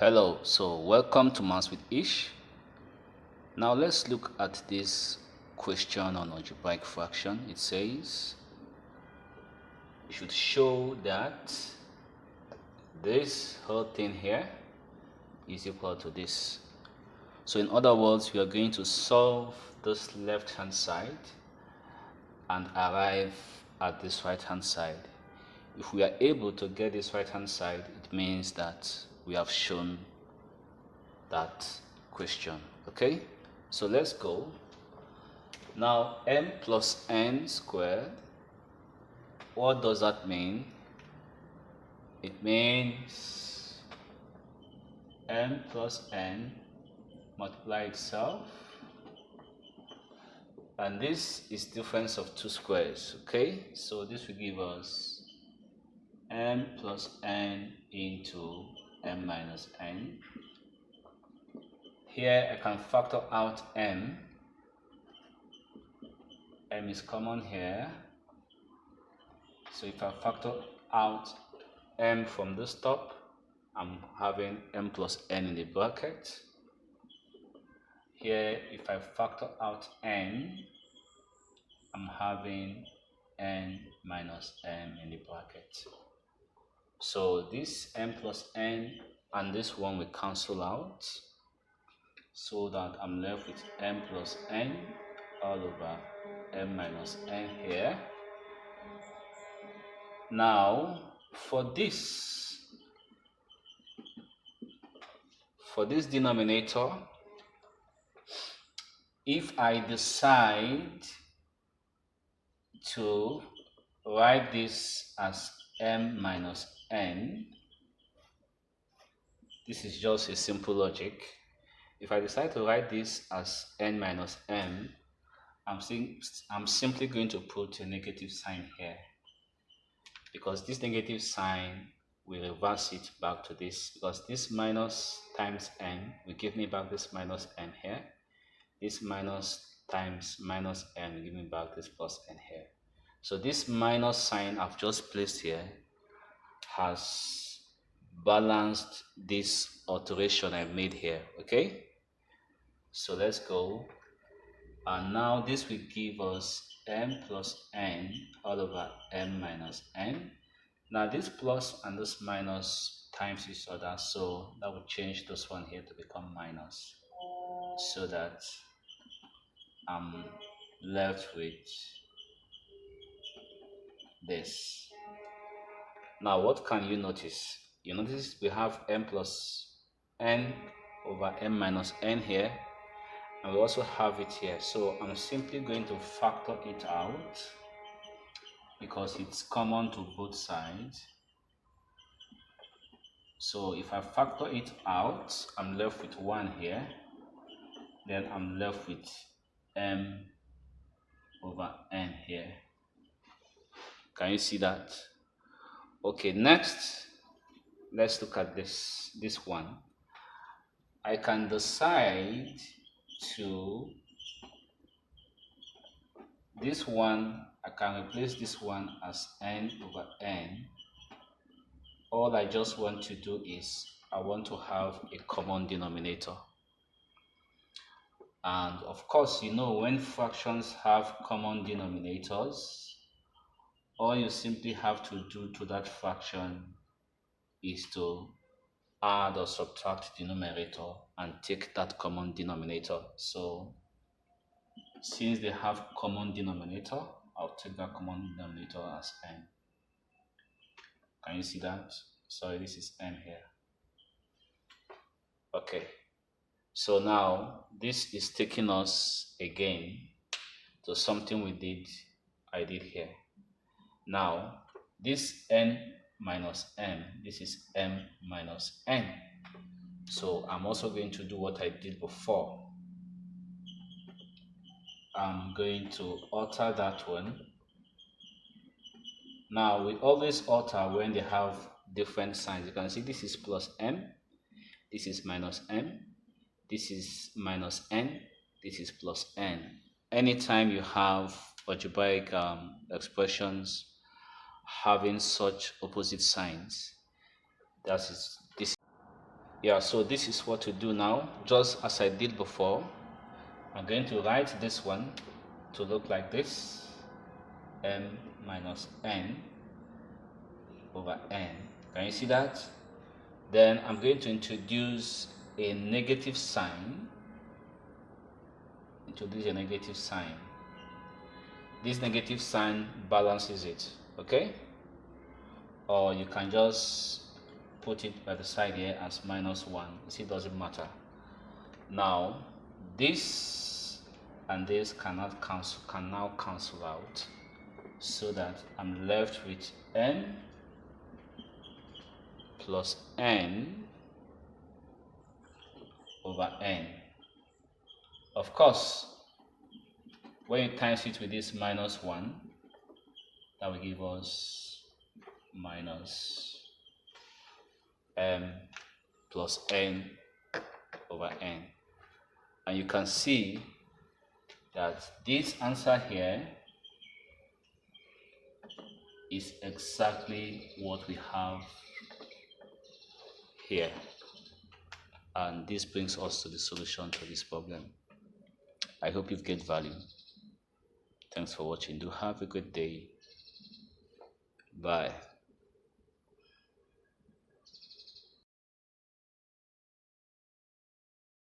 Hello, so welcome to Maths with Ish. Now let's look at this question on algebraic fraction. It says you should show that this whole thing here is equal to this. So in other words, we are going to solve this left hand side and arrive at this right hand side. If we are able to get this right hand side, it means that we have shown that question. Okay, so let's go. Now m plus n squared, what does that mean? It means m plus n multiply itself, and this is difference of two squares. Okay, so this will give us m plus n into m minus n. Here I can factor out m. M is common here, so if I factor out m from this top, I'm having m plus n in the bracket. Here, if I factor out n, I'm having n minus m in the bracket. So this m plus n and this one will cancel out, so that I'm left with m plus n all over m minus n here. Now for this denominator, if I decide to write this as m minus n, this is just a simple logic. If I decide to write this as n minus m, I'm simply going to put a negative sign here, because this negative sign will reverse it back to this, because this minus times n will give me back this minus n here. This minus times minus n will give me back this plus n here. So this minus sign I've just placed here has balanced this alteration I made here. Okay, so let's go. And now this will give us m plus n all over m minus n. Now this plus and this minus times each other, so that will change this one here to become minus, so that I'm left with this. Now what can you notice? You notice we have m plus n over m minus n here, and we also have it here. So I'm simply going to factor it out, because it's common to both sides. So if I factor it out, I'm left with 1 here. Then I'm left with m over n here. Can you see that? Okay, next, let's look at this one. I can decide to, this one, I can replace this one as n over n. All I just want to do is I want to have a common denominator. And of course, you know, when fractions have common denominators, all you simply have to do to that fraction is to add or subtract the numerator and take that common denominator. So since they have common denominator, I'll take that common denominator as n. Can you see that? Sorry, this is n here. Okay, so now this is taking us again to something I did here. Now this n minus m, this is m minus n. So I'm also going to do what I did before. I'm going to alter that one. Now we always alter when they have different signs. You can see this is plus m, this is minus m, this is minus n, this is plus n. Anytime you have algebraic expressions having such opposite signs, this Yeah, so this is what to do now. Just as I did before, I'm going to write this one to look like this: m minus n over n. Can you see that? Then I'm going to introduce a negative sign. Introduce a negative sign. This negative sign balances it, okay? Or you can just put it by the side here as -1. You see, it doesn't matter. Now, this and this can now cancel out, so that I'm left with n plus n over n. Of course, when you times it with this -1, that will give us minus m plus n over n. And you can see that this answer here is exactly what we have here. And this brings us to the solution to this problem. I hope you've gained value. Thanks for watching. Do have a good day. Bye.